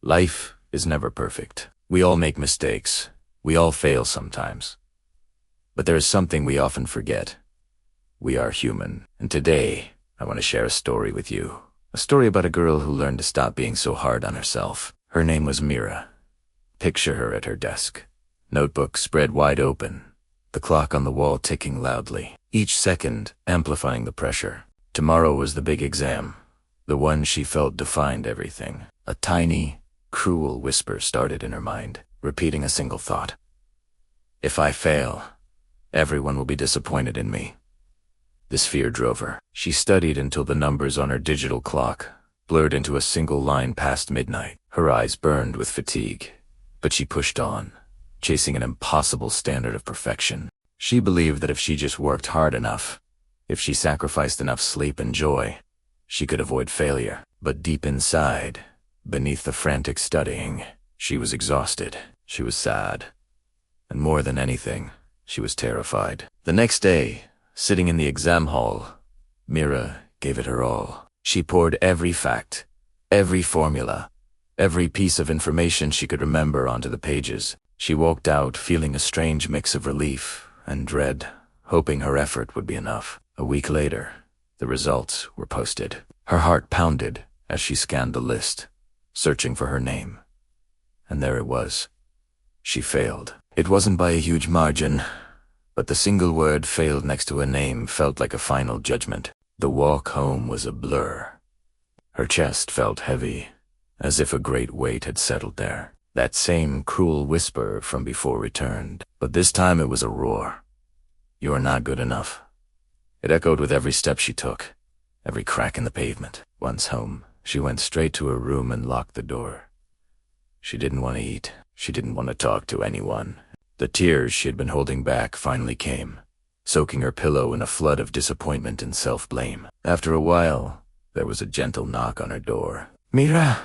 Life is never perfect. We all make mistakes. We all fail sometimes. But there is something we often forget. We are human. And today, I want to share a story with you. A story about a girl who learned to stop being so hard on herself. Her name was Mira. Picture her at her desk. Notebook spread wide open. The clock on the wall ticking loudly. Each second amplifying the pressure. Tomorrow was the big exam. The one she felt defined everything. A tiny, cruel whisper started in her mind, repeating a single thought. If I fail, everyone will be disappointed in me. This fear drove her. She studied until the numbers on her digital clock blurred into a single line past midnight. Her eyes burned with fatigue, but she pushed on, chasing an impossible standard of perfection. She believed that if she just worked hard enough, if she sacrificed enough sleep and joy, she could avoid failure. But deep inside, beneath the frantic studying, she was exhausted. She was sad. And more than anything, she was terrified. The next day, sitting in the exam hall, Mira gave it her all. She poured every fact, every formula, every piece of information she could remember onto the pages. She walked out feeling a strange mix of relief and dread, hoping her effort would be enough. A week later, the results were posted. Her heart pounded as she scanned the list, searching for her name. And there it was. She failed. It wasn't by a huge margin, but the single word failed next to a name felt like a final judgment. The walk home was a blur. Her chest felt heavy, as if a great weight had settled there. That same cruel whisper from before returned, but this time it was a roar. You are not good enough. It echoed with every step she took, every crack in the pavement. Once home, she went straight to her room and locked the door. She didn't want to eat. She didn't want to talk to anyone. The tears she had been holding back finally came, soaking her pillow in a flood of disappointment and self-blame. After a while, there was a gentle knock on her door. "Mira,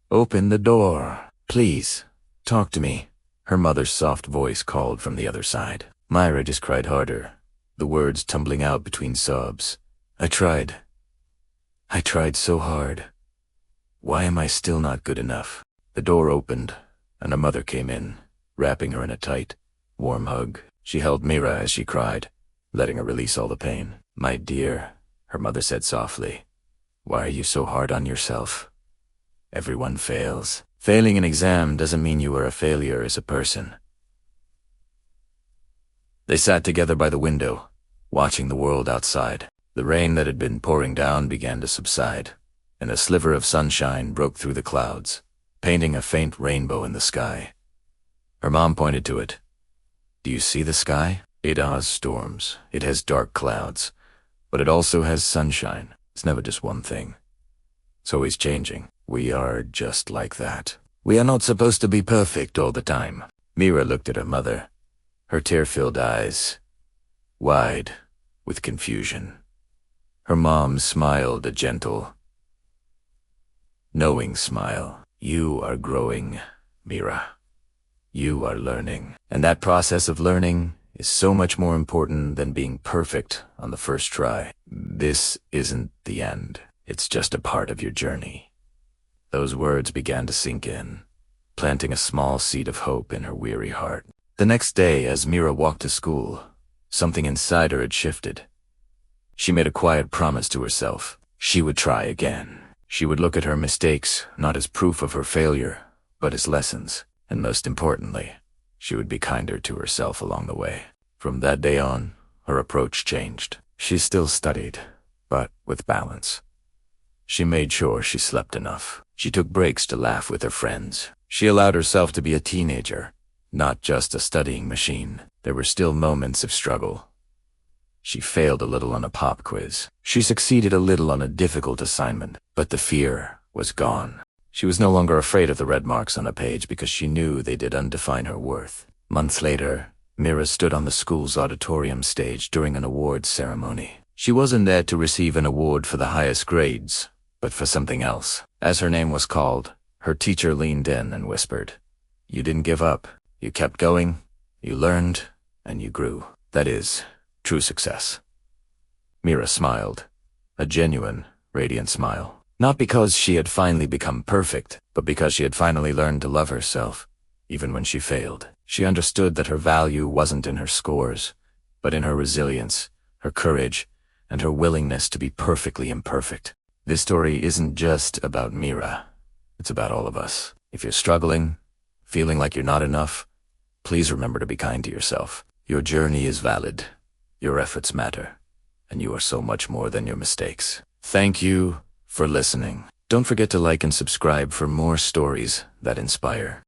open the door. Please, talk to me." Her mother's soft voice called from the other side. Mira just cried harder, the words tumbling out between sobs. I tried so hard. Why am I still not good enough?" The door opened, and her mother came in, wrapping her in a tight, warm hug. She held Mira as she cried, letting her release all the pain. "My dear," her mother said softly, "why are you so hard on yourself? Everyone fails. Failing an exam doesn't mean you are a failure as a person." They sat together by the window, watching the world outside. The rain that had been pouring down began to subside, and a sliver of sunshine broke through the clouds, painting a faint rainbow in the sky. Her mom pointed to it. "Do you see the sky? It has storms, it has dark clouds, but it also has sunshine. It's never just one thing. It's always changing. We are just like that. We are not supposed to be perfect all the time." Mira looked at her mother, her tear-filled eyes wide with confusion. Her mom smiled a gentle, knowing smile. "You are growing, Mira. You are learning. And that process of learning is so much more important than being perfect on the first try. This isn't the end. It's just a part of your journey." Those words began to sink in, planting a small seed of hope in her weary heart. The next day, as Mira walked to school, something inside her had shifted. She made a quiet promise to herself. She would try again. She would look at her mistakes not as proof of her failure, but as lessons. And most importantly, she would be kinder to herself along the way. From that day on, her approach changed. She still studied, but with balance. She made sure she slept enough. She took breaks to laugh with her friends. She allowed herself to be a teenager, not just a studying machine. There were still moments of struggle. She failed a little on a pop quiz. She succeeded a little on a difficult assignment, but the fear was gone. She was no longer afraid of the red marks on a page because she knew they did undefine her worth. Months later, Mira stood on the school's auditorium stage during an awards ceremony. She wasn't there to receive an award for the highest grades, but for something else. As her name was called, her teacher leaned in and whispered, "You didn't give up. You kept going, you learned, and you grew. That is true success." Mira smiled, a genuine, radiant smile. Not because she had finally become perfect, but because she had finally learned to love herself. Even when she failed, she understood that her value wasn't in her scores, but in her resilience, her courage, and her willingness to be perfectly imperfect. This story isn't just about Mira. It's about all of us. If you're struggling, feeling like you're not enough, please remember to be kind to yourself. Your journey is valid. Your efforts matter. And you are so much more than your mistakes. Thank you for listening. Don't forget to like and subscribe for more stories that inspire.